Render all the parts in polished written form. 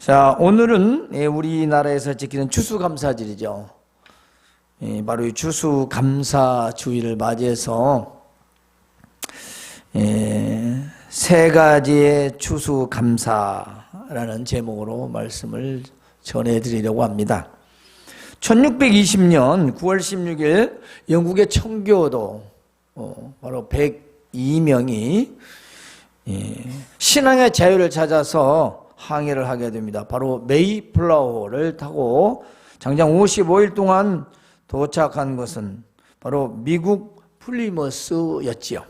자, 오늘은 우리나라에서 지키는 추수감사절이죠. 바로 이 추수감사주의를 맞이해서 세 가지의 추수감사라는 제목으로 말씀을 전해드리려고 합니다. 1620년 9월 16일 영국의 청교도 바로 102명이 신앙의 자유를 찾아서 항해를 하게 됩니다. 바로 메이플라워를 타고 장장 55일 동안 도착한 것은 바로 미국 플리머스였지요.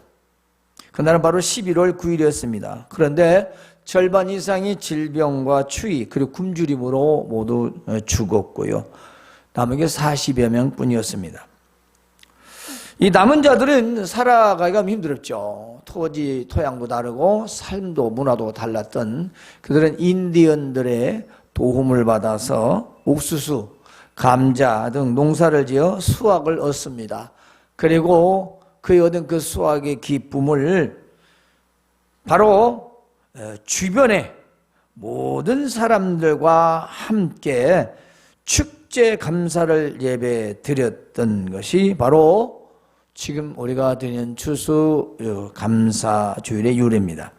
그날은 바로 11월 9일이었습니다. 그런데 절반 이상이 질병과 추위 그리고 굶주림으로 모두 죽었고요. 남은 게 40여 명뿐이었습니다. 이 남은 자들은 살아가기가 힘들었죠. 토양도 다르고 삶도 문화도 달랐던 그들은 인디언들의 도움을 받아서 옥수수, 감자 등 농사를 지어 수확을 얻습니다. 그리고 그의 얻은 그 수확의 기쁨을 바로 주변의 모든 사람들과 함께 축제 감사를 예배 드렸던 것이 바로 지금 우리가 드리는 추수 감사주일의 유래입니다.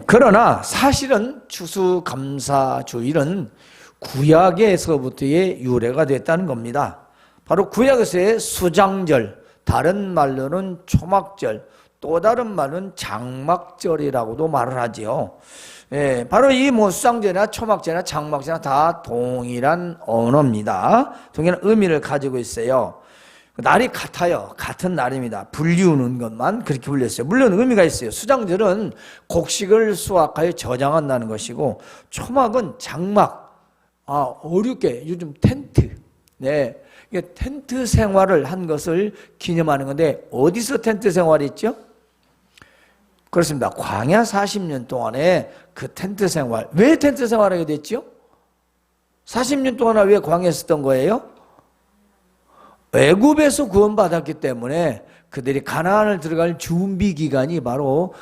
그러나 사실은 추수 감사주일은 구약에서부터의 유래가 됐다는 겁니다. 바로 구약에서의 수장절, 다른 말로는 초막절, 또 다른 말은 장막절이라고도 말을 하지요. 바로 이 수장절이나 초막절이나 장막절이나 다 동일한 언어입니다. 동일한 의미를 가지고 있어요. 날이 같아요. 같은 날입니다. 불리우는 것만 그렇게 불렸어요. 물론 의미가 있어요. 수장절은 곡식을 수확하여 저장한다는 것이고, 초막은 장막, 어렵게 요즘 텐트, 이게 텐트 생활을 한 것을 기념하는 건데, 어디서 텐트 생활이 있죠? 그렇습니다. 광야 40년 동안에 그 텐트 생활, 왜 텐트 생활하게 됐죠? 40년 동안 왜 광야에 있었던 거예요? 애굽에서 구원받았기 때문에 그들이 가나안을 들어갈 준비 기간이 바로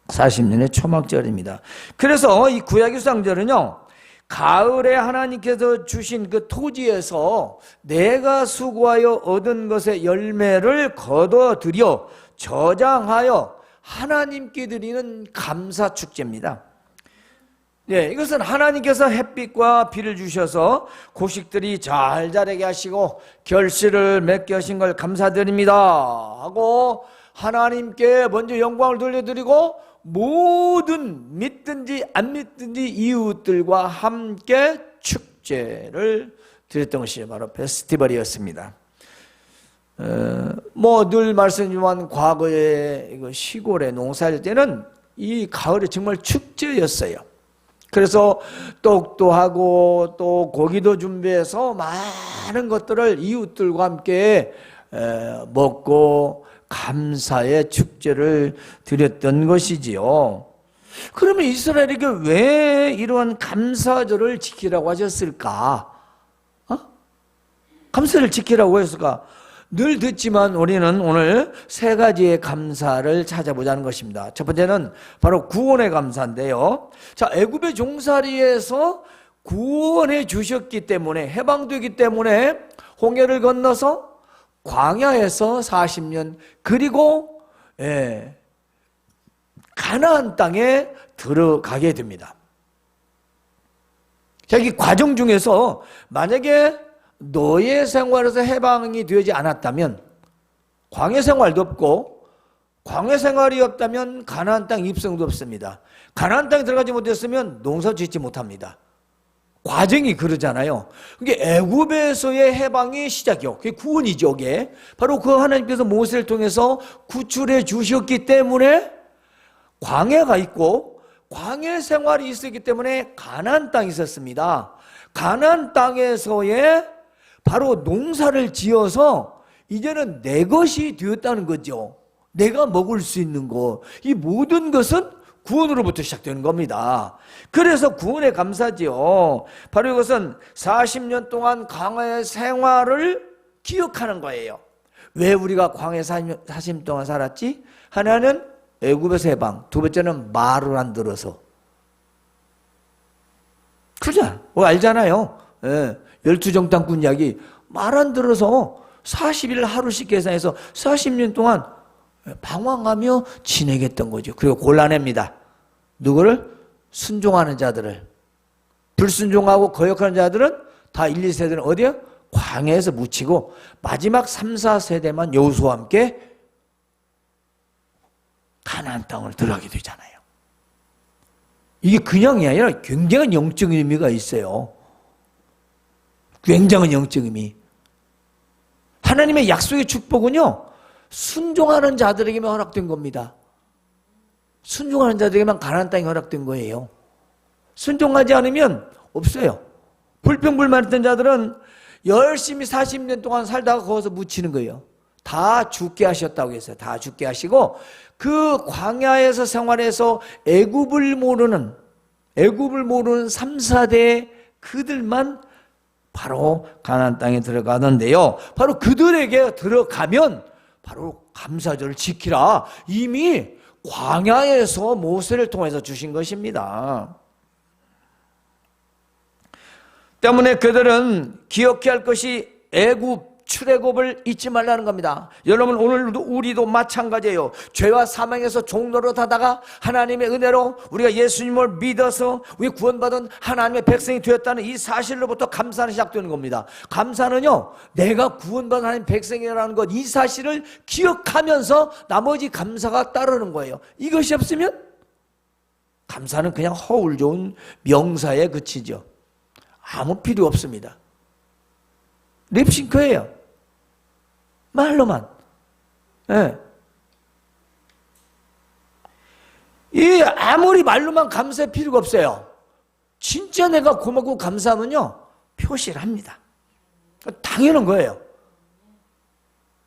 40년의 초막절입니다. 그래서 이 구약의 수장절은요, 가을에 하나님께서 주신 그 토지에서 내가 수고하여 얻은 것의 열매를 거둬들여 저장하여 하나님께 드리는 감사 축제입니다. 이것은 하나님께서 햇빛과 비를 주셔서 곡식들이 잘 자라게 하시고 결실을 맺게 하신 걸 감사드립니다 하고 하나님께 먼저 영광을 돌려드리고 모든 믿든지 안 믿든지 이웃들과 함께 축제를 드렸던 것이 바로 페스티벌이었습니다. 늘 말씀드리지만 과거에 시골에 농사할 때는 이 가을이 정말 축제였어요. 그래서 떡도 하고 또 고기도 준비해서 많은 것들을 이웃들과 함께 먹고 감사의 축제를 드렸던 것이지요. 그러면 이스라엘에게 왜 이러한 감사절을 지키라고 하셨을까? 감사를 지키라고 했을까? 늘 듣지만 우리는 오늘 세 가지의 감사를 찾아보자는 것입니다. 첫 번째는 바로 구원의 감사인데요. 자, 애굽의 종살이에서 구원해 주셨기 때문에, 해방되기 때문에 홍해를 건너서 광야에서 40년, 그리고 가나안 땅에 들어가게 됩니다. 자, 이 과정 중에서 만약에 노예 생활에서 해방이 되지 않았다면, 광야 생활도 없고, 광야 생활이 없다면 가나안 땅 입성도 없습니다. 가나안 땅에 들어가지 못했으면 농사 짓지 못합니다. 과정이 그러잖아요. 그게 애굽에서의 해방이 시작이요. 그게 구원이죠. 그게 바로 그 하나님께서 모세를 통해서 구출해 주셨기 때문에 광야가 있고, 광야 생활이 있었기 때문에 가나안 땅이 있었습니다. 가나안 땅에서의 바로 농사를 지어서 이제는 내 것이 되었다는 거죠. 내가 먹을 수 있는 것. 이 모든 것은 구원으로부터 시작되는 겁니다. 그래서 구원에 감사지요. 바로 이것은 40년 동안 광야의 생활을 기억하는 거예요. 왜 우리가 광야에 40년 동안 살았지? 하나는 애굽에서 해방, 두 번째는 말을 안 들어서 아프잖아. 알잖아요. 예. 12정탐꾼 이야기. 말 안 들어서 40일 하루씩 계산해서 40년 동안 방황하며 지내겠던 거죠. 그리고 골라냅니다. 누구를? 순종하는 자들을. 불순종하고 거역하는 자들은 다 1, 2세대는 어디야? 광야에서 묻히고 마지막 3, 4세대만 여호수아와 함께 가나안 땅을 들어가게 되잖아요. 이게 그냥이 아니라 굉장한 영적 의미가 있어요. 굉장한 영적 의미. 하나님의 약속의 축복은요, 순종하는 자들에게만 허락된 겁니다. 순종하는 자들에게만 가나안 땅이 허락된 거예요. 순종하지 않으면 없어요. 불평불만했던 자들은 열심히 40년 동안 살다가 거기서 묻히는 거예요. 다 죽게 하셨다고 했어요. 다 죽게 하시고 그 광야에서 생활해서 애굽을 모르는 3, 4대 그들만 바로 가나안 땅에 들어가는데요. 바로 그들에게 들어가면 바로 감사절을 지키라. 이미 광야에서 모세를 통해서 주신 것입니다. 때문에 그들은 기억해야 할 것이 애굽 출애굽을 잊지 말라는 겁니다. 여러분, 오늘도 우리도 마찬가지예요. 죄와 사망에서 종로로 타다가 하나님의 은혜로 우리가 예수님을 믿어서 우리 구원받은 하나님의 백성이 되었다는 이 사실로부터 감사는 시작되는 겁니다. 감사는요, 내가 구원받은 하나님의 백성이라는 것, 이 사실을 기억하면서 나머지 감사가 따르는 거예요. 이것이 없으면 감사는 그냥 허울 좋은 명사에 그치죠. 아무 필요 없습니다. 립싱크예요. 말로만. 예. 이 아무리 말로만 감사할 필요가 없어요. 진짜 내가 고맙고 감사하면요, 표시를 합니다. 당연한 거예요.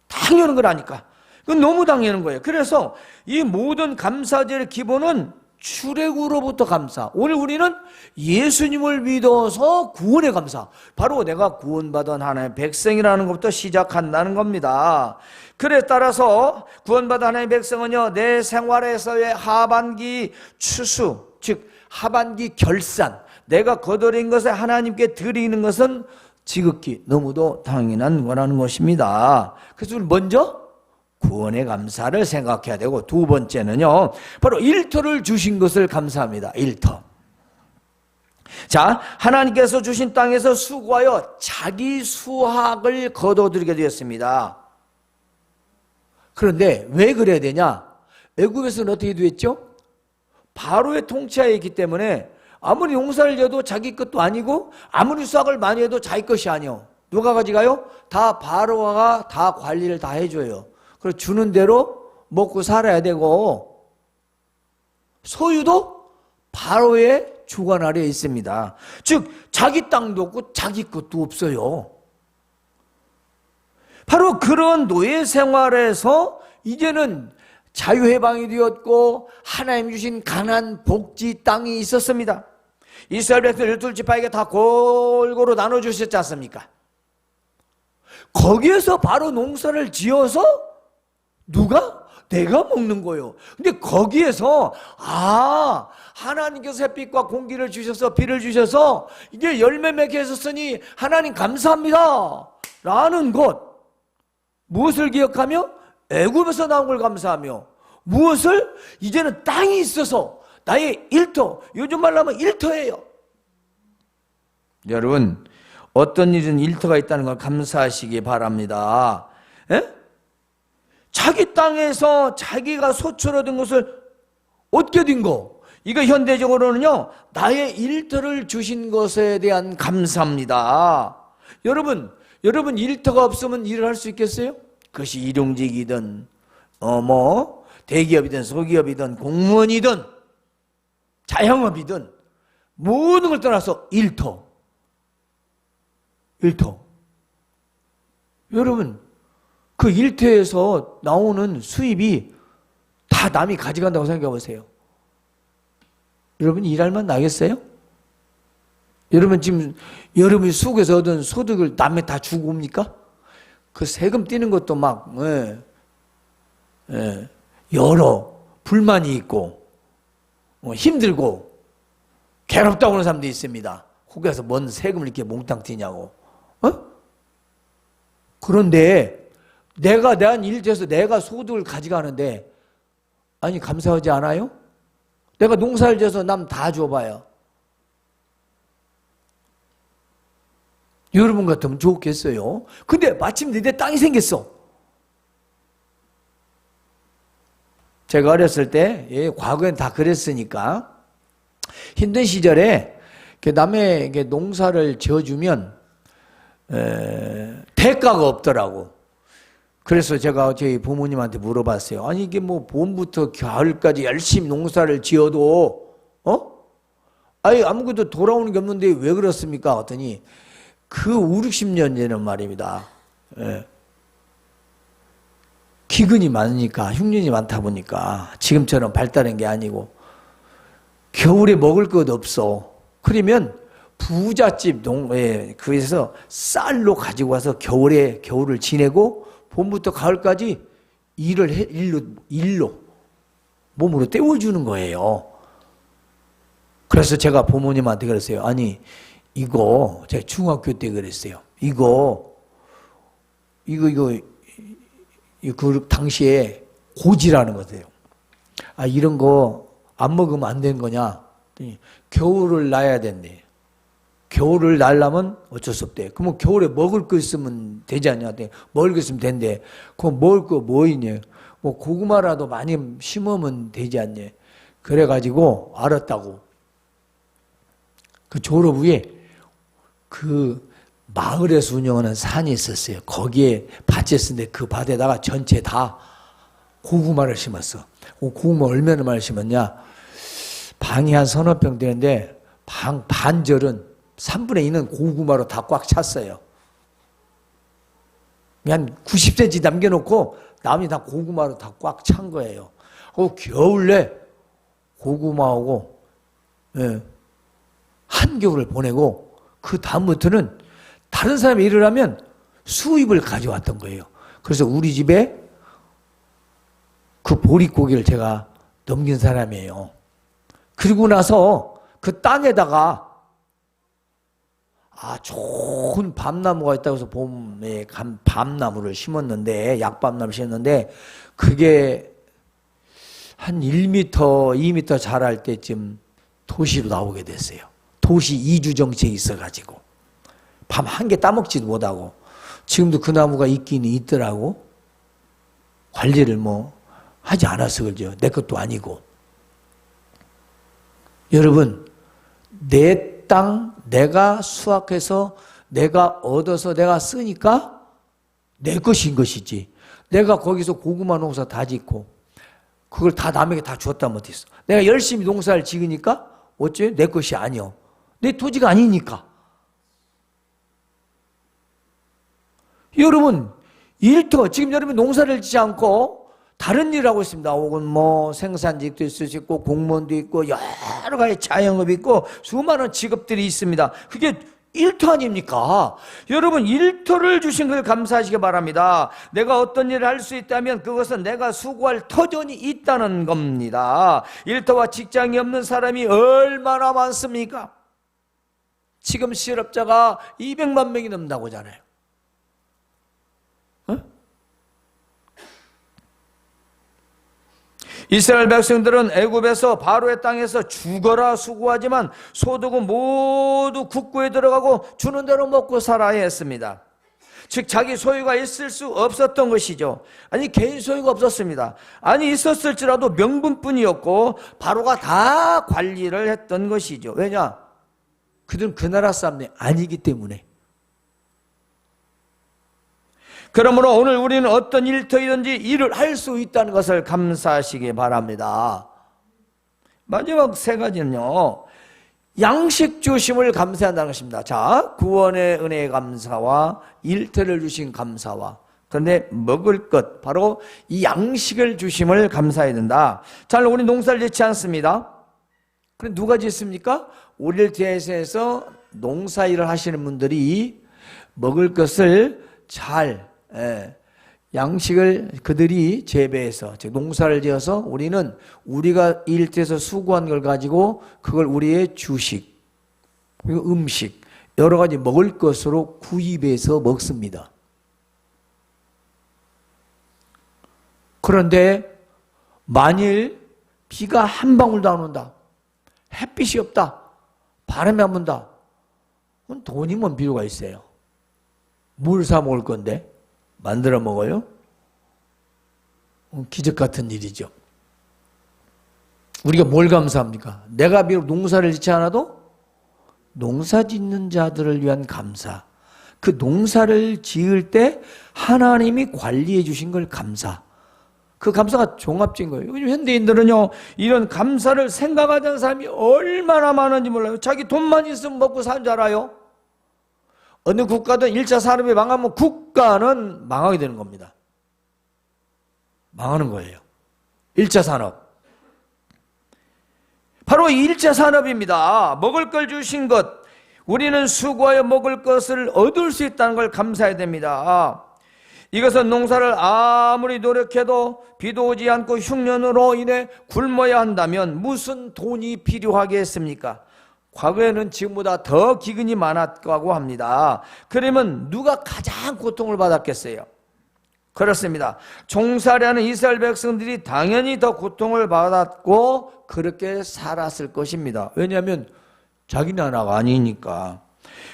당연한 거라니까. 그건 너무 당연한 거예요. 그래서 이 모든 감사절의 기본은 출애굽으로부터 감사. 오늘 우리는 예수님을 믿어서 구원의 감사. 바로 내가 구원받은 하나님의 백성이라는 것부터 시작한다는 겁니다. 그래 따라서 구원받은 하나님의 백성은요, 내 생활에서의 하반기 추수, 즉 하반기 결산, 내가 거둬들인 것을 하나님께 드리는 것은 지극히 너무도 당연한 거라는 것입니다. 그래서 먼저 구원의 감사를 생각해야 되고, 두 번째는요, 바로 일터를 주신 것을 감사합니다. 일터. 자, 하나님께서 주신 땅에서 수고하여 자기 수확을 거둬들이게 되었습니다. 그런데 왜 그래야 되냐? 애굽에서는 어떻게 되었죠? 바로의 통치하에 있기 때문에 아무리 용사를 지어도 자기 것도 아니고 아무리 수확을 많이 해도 자기 것이 아니요. 누가 가져가요? 다 바로가 다 관리를 다 해줘요. 그래서 주는 대로 먹고 살아야 되고, 소유도 바로의 주관 아래에 있습니다. 즉 자기 땅도 없고 자기 것도 없어요. 바로 그런 노예 생활에서 이제는 자유해방이 되었고 하나님 주신 가나안 복지 땅이 있었습니다. 이스라엘 백성 12지파에게 다 골고루 나눠주셨지 않습니까? 거기에서 바로 농사를 지어서 누가? 내가 먹는 거예요. 근데 거기에서 하나님께서 햇빛과 공기를 주셔서 비를 주셔서 이제 열매 맺게 하셨으니 하나님 감사합니다 라는 것, 무엇을 기억하며? 애굽에서 나온 걸 감사하며, 무엇을? 이제는 땅이 있어서 나의 일터, 요즘 말로 하면 일터예요. 여러분, 어떤 일은 일터가 있다는 걸 감사하시기 바랍니다. 에? 자기 땅에서 자기가 소출 얻은 것을 얻게 된 거, 이거 현대적으로는요, 나의 일터를 주신 것에 대한 감사입니다. 여러분 일터가 없으면 일을 할 수 있겠어요? 그것이 일용직이든 대기업이든 소기업이든 공무원이든 자영업이든 모든 걸 떠나서 일터. 여러분, 그 일터에서 나오는 수입이 다 남이 가져간다고 생각해 보세요. 여러분 일할만 나겠어요? 여러분 지금 여러분이 속에서 얻은 소득을 남에 다 주고 옵니까? 그 세금 떼는 것도 막 여러 불만이 있고 힘들고 괴롭다고 하는 사람도 있습니다. 거기서 뭔 세금을 이렇게 몽땅 튀냐고. 그런데 내가 한 일터에서 내가 소득을 가져가는데 아니 감사하지 않아요? 내가 농사를 지어서 남 다 줘봐요. 여러분 같으면 좋겠어요. 근데 마침 내 땅이 생겼어. 제가 어렸을 때, 과거엔 다 그랬으니까 힘든 시절에 남의 농사를 지어주면 대가가 없더라고. 그래서 제가 저희 부모님한테 물어봤어요. 아니 이게 뭐 봄부터 가을까지 열심히 농사를 지어도 아니 아무것도 돌아오는 게 없는데 왜 그렇습니까? 했더니 그 5, 60년 전에는 말입니다. 기근이 많으니까 흉년이 많다 보니까 지금처럼 발달한 게 아니고 겨울에 먹을 것 없어. 그러면 부잣집 그래서 쌀로 가지고 와서 겨울을 지내고 봄부터 가을까지 일로 몸으로 때워주는 거예요. 그래서 제가 부모님한테 그랬어요. 아니 이거 제가 중학교 때 그랬어요. 이거 그 당시에 고지라는 거예요. 아 이런 거 안 먹으면 안 되는 거냐? 겨울을 나야 된대. 겨울을 날려면 어쩔 수 없대. 그러면 겨울에 먹을 거 있으면 되지 않냐? 먹을 거 있으면 된대. 그럼 먹을 거 뭐 있냐? 뭐 고구마라도 많이 심으면 되지 않냐? 그래가지고 알았다고. 그 졸업 후에 그 마을에서 운영하는 산이 있었어요. 거기에 밭이 있었는데 그 밭에다가 전체 다 고구마를 심었어. 고구마 얼마나 많이 심었냐? 방이 한 서너 평 되는데 반절은 3분의 2는 고구마로 다 꽉 찼어요. 한 90cm 남겨놓고 남이 다 고구마로 다 꽉 찬 거예요. 겨울에 고구마하고 한겨울을 보내고 그 다음부터는 다른 사람이 일을 하면 수입을 가져왔던 거예요. 그래서 우리 집에 그 보릿고기를 제가 넘긴 사람이에요. 그리고 나서 그 땅에다가 좋은 밤나무가 있다고 해서 봄에 밤나무를 심었는데 약밤나무를 심었는데 그게 한 1m, 2m 자랄 때쯤 도시로 나오게 됐어요. 도시 이주 정책이 있어가지고 밤 한 개 따먹지도 못하고 지금도 그 나무가 있긴 있더라고. 관리를 뭐 하지 않아서 그러죠. 내 것도 아니고. 여러분 내 땅 내가 수확해서 내가 얻어서 내가 쓰니까 내 것인 것이지. 내가 거기서 고구마 농사 다 짓고 그걸 다 남에게 다 주었다면 어땠어? 내가 열심히 농사를 지으니까 어째 내 것이 아니요. 내 토지가 아니니까. 여러분 일터 지금 여러분 농사를 짓지 않고 다른 일을 하고 있습니다. 혹은 뭐 생산직도 있을 수 있고 공무원도 있고 여러 가지 자영업이 있고 수많은 직업들이 있습니다. 그게 일터 아닙니까? 여러분 일터를 주신 걸 감사하시기 바랍니다. 내가 어떤 일을 할 수 있다면 그것은 내가 수고할 터전이 있다는 겁니다. 일터와 직장이 없는 사람이 얼마나 많습니까? 지금 실업자가 200만 명이 넘는다고 하잖아요. 이스라엘 백성들은 애굽에서 바로의 땅에서 죽어라 수고하지만 소득은 모두 국고에 들어가고 주는 대로 먹고 살아야 했습니다. 즉 자기 소유가 있을 수 없었던 것이죠. 아니 개인 소유가 없었습니다. 아니 있었을지라도 명분뿐이었고 바로가 다 관리를 했던 것이죠. 왜냐? 그들은 그 나라 사람들이 아니기 때문에. 그러므로 오늘 우리는 어떤 일터이든지 일을 할 수 있다는 것을 감사하시기 바랍니다. 마지막 세 가지는요, 양식 주심을 감사한다는 것입니다. 자, 구원의 은혜의 감사와 일터를 주신 감사와 그런데 먹을 것, 바로 이 양식을 주심을 감사해야 된다. 자, 우리 농사를 짓지 않습니다. 그럼 누가 짓습니까? 우리를 대해서 농사일을 하시는 분들이 먹을 것을 잘 양식을 그들이 재배해서 즉 농사를 지어서 우리는 우리가 일터에서 수고한 걸 가지고 그걸 우리의 주식 음식, 여러 가지 먹을 것으로 구입해서 먹습니다. 그런데 만일 비가 한 방울도 안 온다, 햇빛이 없다, 바람이 안 분다, 그건 돈이 뭔 필요가 있어요? 뭘 사 먹을 건데? 만들어 먹어요? 기적 같은 일이죠. 우리가 뭘 감사합니까? 내가 비록 농사를 짓지 않아도 농사 짓는 자들을 위한 감사, 그 농사를 지을 때 하나님이 관리해 주신 걸 감사, 그 감사가 종합적인 거예요. 현대인들은요, 이런 감사를 생각하지 않는 사람이 얼마나 많은지 몰라요. 자기 돈만 있으면 먹고 사는 줄 알아요. 어느 국가든 1차 산업이 망하면 국가는 망하게 되는 겁니다. 망하는 거예요. 1차 산업. 바로 이 1차 산업입니다. 먹을 걸 주신 것, 우리는 수고하여 먹을 것을 얻을 수 있다는 걸 감사해야 됩니다. 이것은 농사를 아무리 노력해도 비도 오지 않고 흉년으로 인해 굶어야 한다면 무슨 돈이 필요하겠습니까? 과거에는 지금보다 더 기근이 많았다고 합니다. 그러면 누가 가장 고통을 받았겠어요? 그렇습니다. 종살이하는 이스라엘 백성들이 당연히 더 고통을 받았고 그렇게 살았을 것입니다. 왜냐하면 자기네 나라가 아니니까.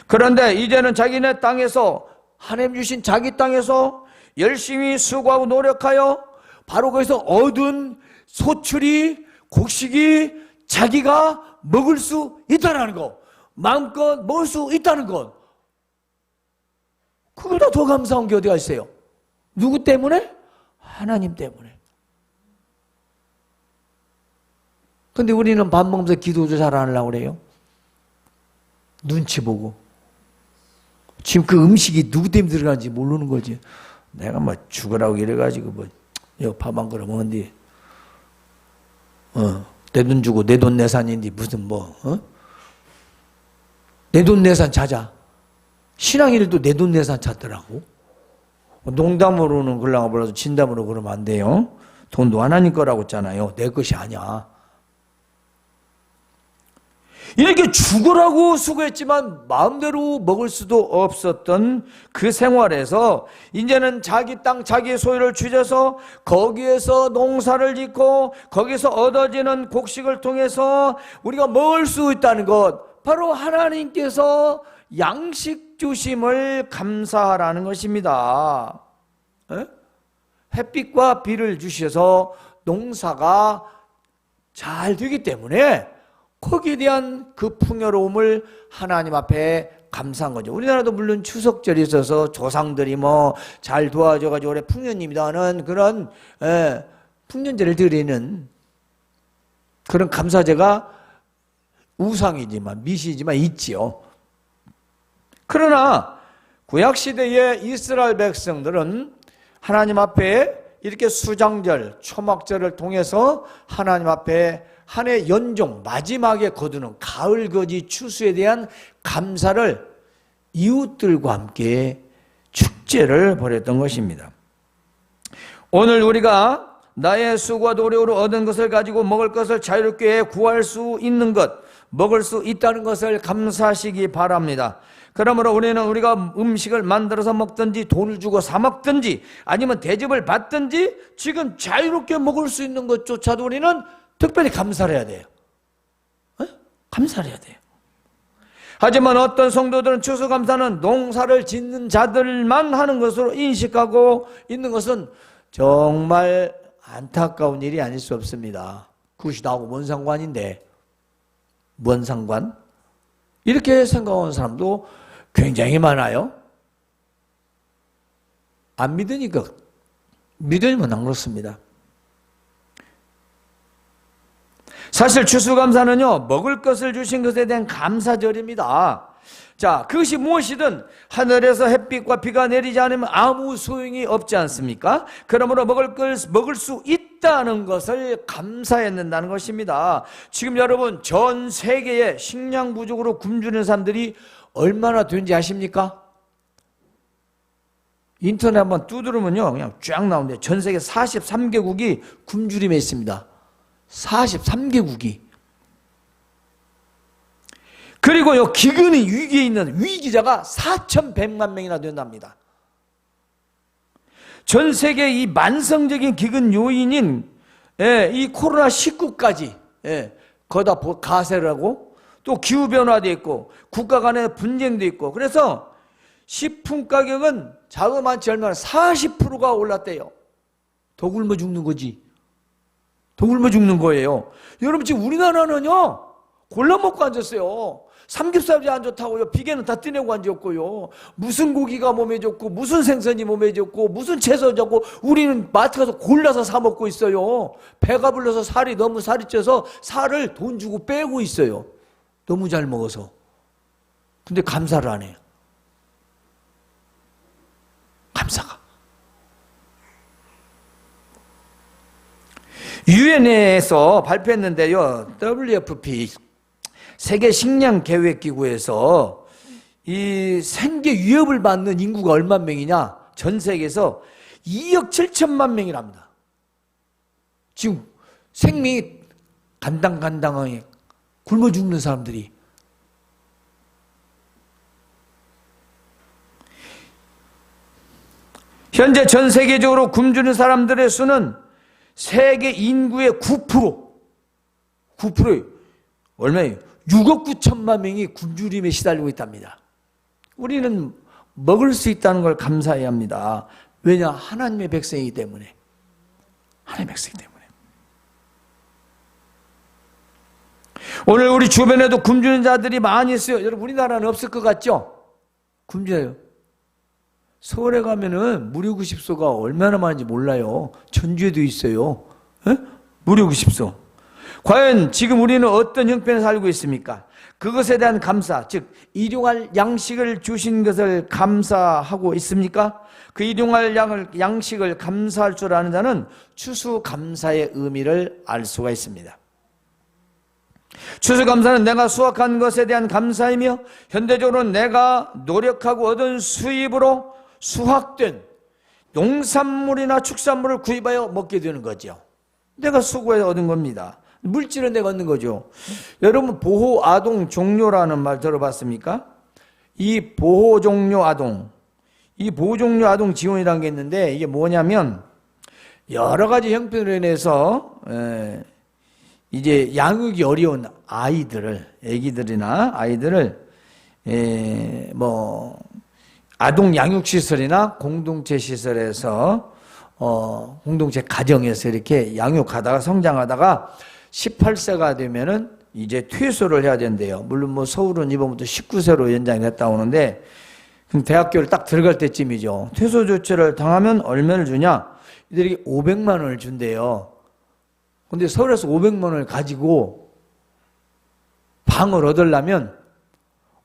그런데 이제는 자기네 땅에서, 하나님 주신 자기 땅에서 열심히 수고하고 노력하여 바로 거기서 얻은 소출이, 곡식이 자기가 먹을 수 있다는 것, 마음껏 먹을 수 있다는 것, 그걸보다 더 감사한 게 어디가 있어요? 누구 때문에? 하나님 때문에. 근데 우리는 밥 먹으면서 기도도 잘 안 하려고 그래요. 눈치 보고. 지금 그 음식이 누구 때문에 들어가는지 모르는 거지. 내가 뭐 죽으라고 이래가지고 뭐 여기 밥 한 그릇 먹는데 내 돈 주고 내 돈 내산인데 무슨 뭐 내 돈 내산 찾아. 신앙일도 내 돈 내산 찾더라고. 농담으로는 그러려고 불러서 진담으로 그러면 안 돼요. 돈도 하나님 거라고 했잖아요. 내 것이 아니야. 이렇게 죽으라고 수고했지만 마음대로 먹을 수도 없었던 그 생활에서 이제는 자기 땅, 자기의 소유를 주셔서 거기에서 농사를 짓고 거기서 얻어지는 곡식을 통해서 우리가 먹을 수 있다는 것, 바로 하나님께서 양식 주심을 감사하라는 것입니다. 햇빛과 비를 주셔서 농사가 잘 되기 때문에 거기에 대한 그 풍요로움을 하나님 앞에 감사한 거죠. 우리나라도 물론 추석절이 있어서 조상들이 뭐 잘 도와줘가지고 올해 풍년입니다 하는 그런 풍년제를 드리는 그런 감사제가 우상이지만, 미시지만 있지요. 그러나 구약시대의 이스라엘 백성들은 하나님 앞에 이렇게 수장절, 초막절을 통해서 하나님 앞에 한 해 연종 마지막에 거두는 가을거지 추수에 대한 감사를 이웃들과 함께 축제를 벌였던 것입니다. 오늘 우리가 나의 수고와 노력으로 얻은 것을 가지고 먹을 것을 자유롭게 구할 수 있는 것, 먹을 수 있다는 것을 감사하시기 바랍니다. 그러므로 우리는 우리가 음식을 만들어서 먹든지 돈을 주고 사 먹든지 아니면 대접을 받든지 지금 자유롭게 먹을 수 있는 것조차도 우리는 특별히 감사를 해야 돼요. 감사를 해야 돼요. 하지만 어떤 성도들은 추수감사는 농사를 짓는 자들만 하는 것으로 인식하고 있는 것은 정말 안타까운 일이 아닐 수 없습니다. 그것이 나하고 뭔 상관인데, 뭔 상관? 이렇게 생각하는 사람도 굉장히 많아요. 안 믿으니까, 믿으면 안 그렇습니다. 사실 추수감사는요, 먹을 것을 주신 것에 대한 감사절입니다. 자, 그것이 무엇이든 하늘에서 햇빛과 비가 내리지 않으면 아무 소용이 없지 않습니까? 그러므로 먹을 수 있다는 것을 감사해야 된다는 것입니다. 지금 여러분 전 세계에 식량 부족으로 굶주리는 사람들이 얼마나 되는지 아십니까? 인터넷 한번 두드리면요, 그냥 쫙 나오는데 전 세계 43개국이 굶주림에 있습니다. 43개국이. 그리고요, 기근이 위기에 있는 위기자가 4,100만 명이나 된답니다. 전 세계 이 만성적인 기근 요인인 이 코로나19까지 거기다 가세를 하고 또 기후변화도 있고 국가 간의 분쟁도 있고, 그래서 식품 가격은 자그마치 얼마나 40%가 올랐대요. 더 굶어 죽는 거지. 더 굶어 죽는 거예요. 여러분, 지금 우리나라는요, 골라 먹고 앉았어요. 삼겹살이 안 좋다고요. 비계는 다 떼내고 앉았고요. 무슨 고기가 몸에 좋고 무슨 생선이 몸에 좋고 무슨 채소 좋고, 우리는 마트 가서 골라서 사 먹고 있어요. 배가 불러서 너무 살이 쪄서 살을 돈 주고 빼고 있어요. 너무 잘 먹어서. 근데 감사를 안 해요. 감사가. 유엔에서 발표했는데요, WFP 세계 식량 계획 기구에서 이 생계 위협을 받는 인구가 얼마 명이냐? 전 세계에서 2억 7천만 명이랍니다. 지금 생명이 간당간당하게 굶어 죽는 사람들이. 현재 전 세계적으로 굶주린 사람들의 수는 세계 인구의 9%, 얼마예요? 6억 9천만 명이 굶주림에 시달리고 있답니다. 우리는 먹을 수 있다는 걸 감사해야 합니다. 왜냐? 하나님의 백성이기 때문에. 하나님의 백성이기 때문에. 오늘 우리 주변에도 굶주린 자들이 많이 있어요. 여러분, 우리나라는 없을 것 같죠? 굶주려요. 서울에 가면은 무료급식소가 얼마나 많은지 몰라요. 전주에도 있어요. 무료급식소. 과연 지금 우리는 어떤 형편에 살고 있습니까? 그것에 대한 감사, 즉 일용할 양식을 주신 것을 감사하고 있습니까? 그 일용할 양식을 감사할 줄 아는 자는 추수감사의 의미를 알 수가 있습니다. 추수감사는 내가 수확한 것에 대한 감사이며, 현대적으로는 내가 노력하고 얻은 수입으로 수확된 농산물이나 축산물을 구입하여 먹게 되는 거죠. 내가 수고해서 얻은 겁니다. 물질은 내가 얻는 거죠. 여러분, 보호아동 종료라는 말 들어봤습니까? 이 보호종료 아동, 이 보호종료 아동 지원이라는 게 있는데, 이게 뭐냐면 여러 가지 형편으로 인해서 이제 양육이 어려운 아기들이나 아이들을 아동 양육시설이나 공동체 시설에서 공동체 가정에서 이렇게 양육하다가 성장하다가 18세가 되면은 이제 퇴소를 해야 된대요. 물론 서울은 이번부터 19세로 연장이 됐다 오는데, 그럼 대학교를 딱 들어갈 때쯤이죠. 퇴소 조치를 당하면 얼마를 주냐? 이들이 500만 원을 준대요. 근데 서울에서 500만 원을 가지고 방을 얻으려면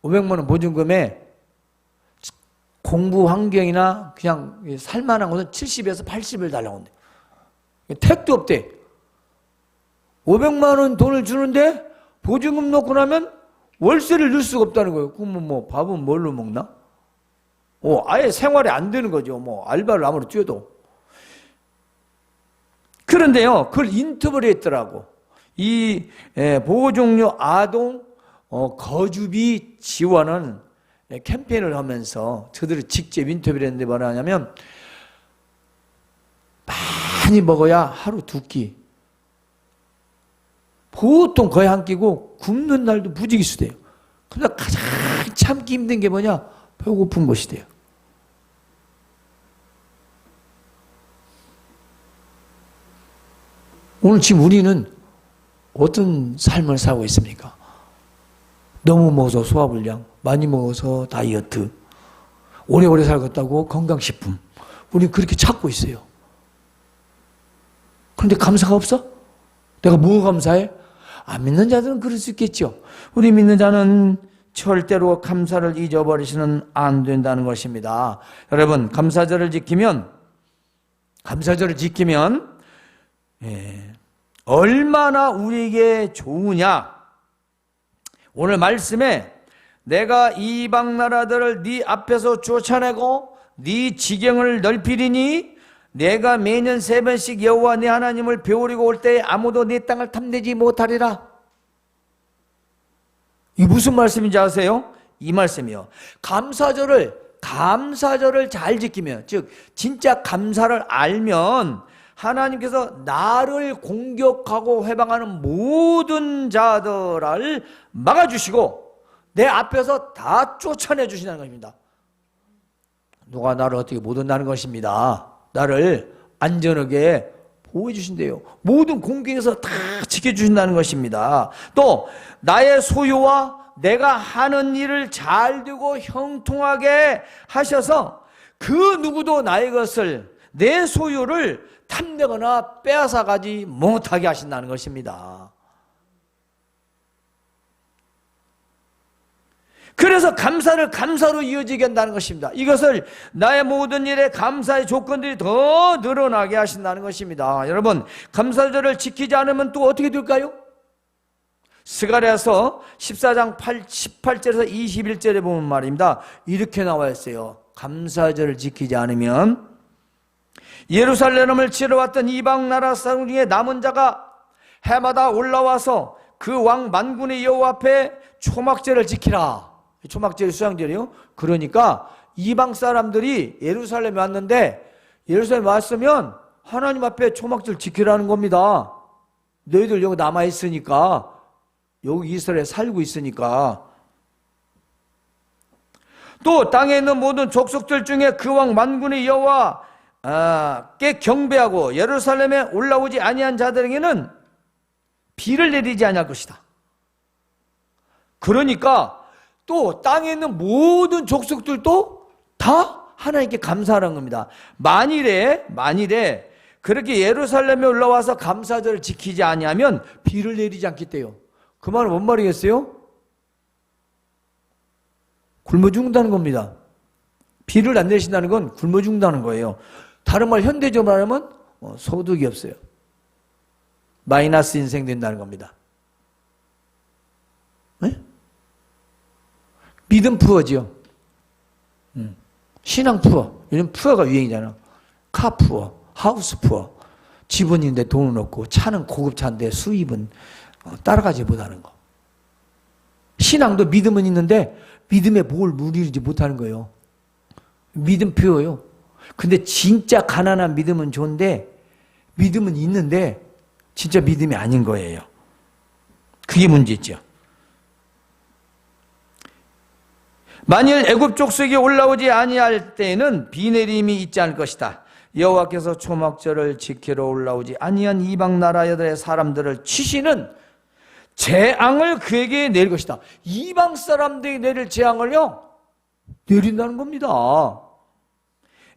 500만 원 보증금에 공부 환경이나 그냥 살만한 것은 70에서 80을 달라고 한대. 택도 없대. 500만 원 돈을 주는데 보증금 넣고 나면 월세를 넣을 수가 없다는 거예요. 그러면 밥은 뭘로 먹나? 아예 생활이 안 되는 거죠. 알바를 아무리 뛰어도. 그런데요, 그걸 인터뷰를 했더라고. 이 보호종료 아동 거주비 지원은 캠페인을 하면서 저들이 직접 인터뷰를 했는데 뭐라 하냐면, 많이 먹어야 하루 2끼, 보통 거의 한 끼고 굶는 날도 무지개수 돼요. 그러나 가장 참기 힘든 게 뭐냐? 배고픈 것이 돼요. 오늘 지금 우리는 어떤 삶을 살고 있습니까? 너무 먹어서 소화불량, 많이 먹어서 다이어트, 오래오래 살겠다고 건강식품, 우리 그렇게 찾고 있어요. 그런데 감사가 없어? 내가 뭐 감사해? 안 믿는 자들은 그럴 수 있겠죠. 우리 믿는 자는 절대로 감사를 잊어버리시는 안 된다는 것입니다. 여러분, 감사절을 지키면 얼마나 우리에게 좋으냐. 오늘 말씀에 내가 이방 나라들을 네 앞에서 쫓아내고 네 지경을 넓히리니 내가 매년 3번씩 여호와 네 하나님을 배우리고 올 때에 아무도 네 땅을 탐내지 못하리라. 이게 무슨 말씀인지 아세요? 이 말씀이요. 감사절을 잘 지키면, 즉 진짜 감사를 알면 하나님께서 나를 공격하고 회방하는 모든 자들을 막아주시고 내 앞에서 다 쫓아내 주신다는 것입니다. 누가 나를 어떻게 못 온다는 것입니다. 나를 안전하게 보호해 주신대요. 모든 공격에서 다 지켜주신다는 것입니다. 또 나의 소유와 내가 하는 일을 잘 되고 형통하게 하셔서 그 누구도 나의 것을, 내 소유를 탐내거나 빼앗아가지 못하게 하신다는 것입니다. 그래서 감사를 감사로 이어지게 한다는 것입니다. 이것을 나의 모든 일에 감사의 조건들이 더 늘어나게 하신다는 것입니다. 여러분, 감사절을 지키지 않으면 또 어떻게 될까요? 스가랴서 14장 18절에서 21절에 보면 말입니다. 이렇게 나와 있어요. 감사절을 지키지 않으면 예루살렘을 치러 왔던 이방 나라 사람 중에 남은 자가 해마다 올라와서 그 왕 만군의 여호와 앞에 초막절을 지키라. 초막절이 수양절이요. 그러니까 이방 사람들이 예루살렘에 왔는데, 예루살렘에 왔으면 하나님 앞에 초막절 지키라는 겁니다. 너희들 여기 남아있으니까, 여기 이스라엘에 살고 있으니까. 또 땅에 있는 모든 족속들 중에 그 왕 만군의 여호와께 경배하고 예루살렘에 올라오지 아니한 자들에게는 비를 내리지 아니할 것이다. 그러니까 또 땅에 있는 모든 족속들도 다 하나님께 감사하는 겁니다. 만일에 그렇게 예루살렘에 올라와서 감사절을 지키지 아니하면 비를 내리지 않겠대요. 그 말은 뭔 말이겠어요? 굶어 죽는다는 겁니다. 비를 안 내신다는 건 굶어 죽는다는 거예요. 다른 말 현대적으로 말하면 소득이 없어요. 마이너스 인생 된다는 겁니다. 네? 믿음 푸어지요. 신앙 푸어. 요즘 푸어가 유행이잖아. 카 푸어, 하우스 푸어. 집은 있는데 돈은 없고 차는 고급 차인데 수입은 따라가지 못하는 거. 신앙도 믿음은 있는데 믿음에 뭘 누리지 못하는 거예요. 믿음 푸어요. 근데 진짜 가난한 믿음은 좋은데 믿음은 있는데 진짜 믿음이 아닌 거예요. 그게 문제죠. 만일 애굽 족속이 올라오지 아니할 때에는 비 내림이 있지 않을 것이다. 여호와께서 초막절을 지키러 올라오지 아니한 이방 나라들의 사람들을 치시는 재앙을 그에게 내릴 것이다. 이방 사람들이 내릴 재앙을요, 내린다는 겁니다.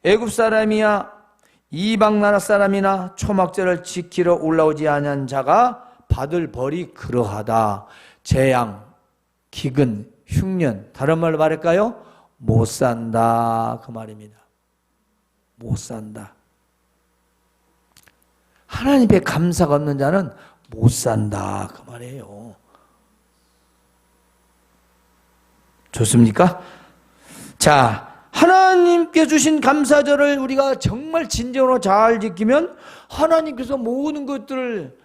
애굽 사람이야 이방 나라 사람이나 초막절을 지키러 올라오지 아니한 자가 받을 벌이 그러하다. 재앙, 기근, 흉년, 다른 말로 말할까요? 못 산다, 그 말입니다. 못 산다. 하나님께 감사가 없는 자는 못 산다, 그 말이에요. 좋습니까? 자, 하나님께 주신 감사절을 우리가 정말 진정으로 잘 지키면 하나님께서 모든 것들을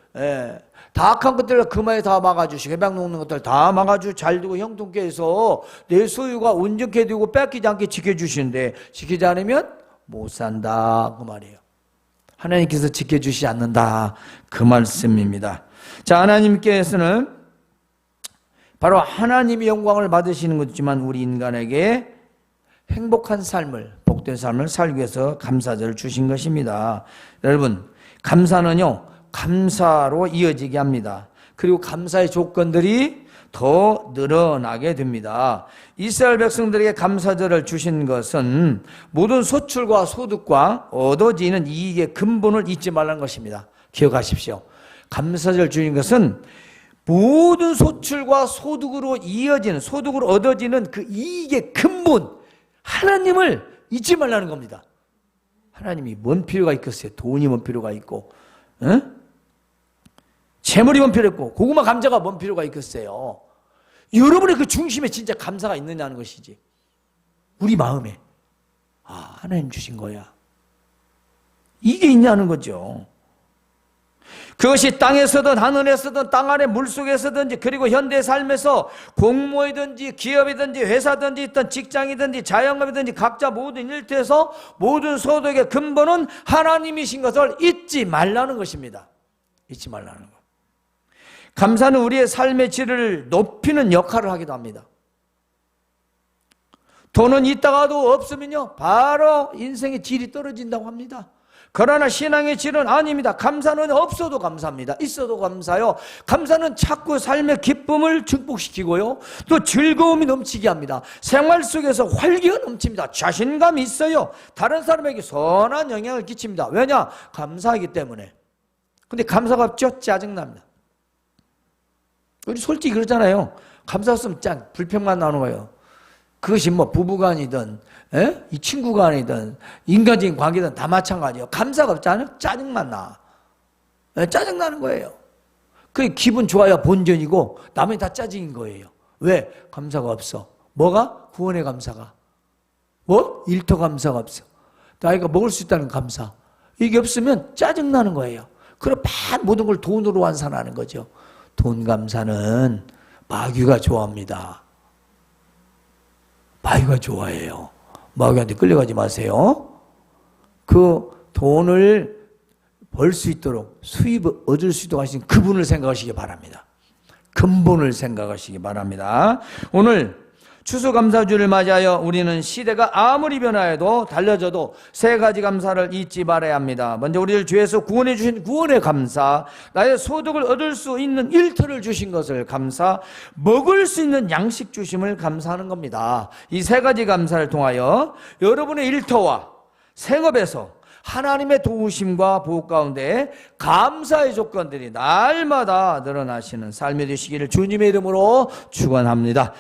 다 악한 것들을 금화에 다 막아주시고 해방 놓는 것들 다 막아주고 잘 되고 형통케 해서 내 소유가 온전케 되고 뺏기지 않게 지켜주시는데 지키지 않으면 못 산다, 그 말이에요. 하나님께서 지켜주시지 않는다, 그 말씀입니다. 자, 하나님께서는 바로 하나님의 영광을 받으시는 것이지만 우리 인간에게 행복한 삶을, 복된 삶을 살기 위해서 감사절을 주신 것입니다. 여러분, 감사는요, 감사로 이어지게 합니다. 그리고 감사의 조건들이 더 늘어나게 됩니다. 이스라엘 백성들에게 감사절을 주신 것은 모든 소출과 소득과 얻어지는 이익의 근본을 잊지 말라는 것입니다. 기억하십시오. 감사절 주신 것은 모든 소출과 소득으로 이어지는, 소득으로 얻어지는 그 이익의 근본, 하나님을 잊지 말라는 겁니다. 하나님이 뭔 필요가 있겠어요? 돈이 뭔 필요가 있고, 재물이 뭔 필요가 있고, 고구마 감자가 뭔 필요가 있겠어요? 여러분의 그 중심에 진짜 감사가 있느냐는 것이지. 우리 마음에, 하나님 주신 거야. 이게 있냐는 거죠. 그것이 땅에서든 하늘에서든 땅 아래 물속에서든지, 그리고 현대 삶에서 공무이든지 기업이든지 회사든지 있던 직장이든지 자영업이든지 각자 모든 일터에서 모든 소득의 근본은 하나님이신 것을 잊지 말라는 것입니다. 잊지 말라는 것. 감사는 우리의 삶의 질을 높이는 역할을 하기도 합니다. 돈은 있다가도 없으면요 바로 인생의 질이 떨어진다고 합니다. 그러나 신앙의 질은 아닙니다. 감사는 없어도 감사합니다. 있어도 감사요. 감사는 자꾸 삶의 기쁨을 증폭시키고요, 또 즐거움이 넘치게 합니다. 생활 속에서 활기가 넘칩니다. 자신감이 있어요. 다른 사람에게 선한 영향을 끼칩니다. 왜냐? 감사하기 때문에. 근데 감사가 없죠? 짜증납니다. 우리 솔직히 그러잖아요. 감사 없으면 불평만 나오는 거예요. 그것이 뭐 부부간이든 이 친구간이든 인간적인 관계든 다 마찬가지예요. 감사가 없잖아요. 짜증만 나. 짜증나는 거예요. 그게 기분 좋아야 본전이고 남이 다 짜증인 거예요. 왜? 감사가 없어. 뭐가? 구원의 감사가. 뭐? 일터 감사가 없어. 나이가 먹을 수 있다는 감사. 이게 없으면 짜증나는 거예요. 그럼 모든 걸 돈으로 환산하는 거죠. 돈 감사는 마귀가 좋아합니다. 마귀가 좋아해요. 마귀한테 끌려가지 마세요. 그 돈을 벌 수 있도록, 수입을 얻을 수 있도록 하신 그분을 생각하시기 바랍니다. 근본을 생각하시기 바랍니다. 오늘 추수감사주를 맞이하여 우리는 시대가 아무리 변화해도 달라져도 세 가지 감사를 잊지 말아야 합니다. 먼저 우리를 죄에서 구원해 주신 구원의 감사, 나의 소득을 얻을 수 있는 일터를 주신 것을 감사, 먹을 수 있는 양식 주심을 감사하는 겁니다. 이 세 가지 감사를 통하여 여러분의 일터와 생업에서 하나님의 도우심과 보호 가운데 감사의 조건들이 날마다 늘어나시는 삶이 되시기를 주님의 이름으로 축원합니다.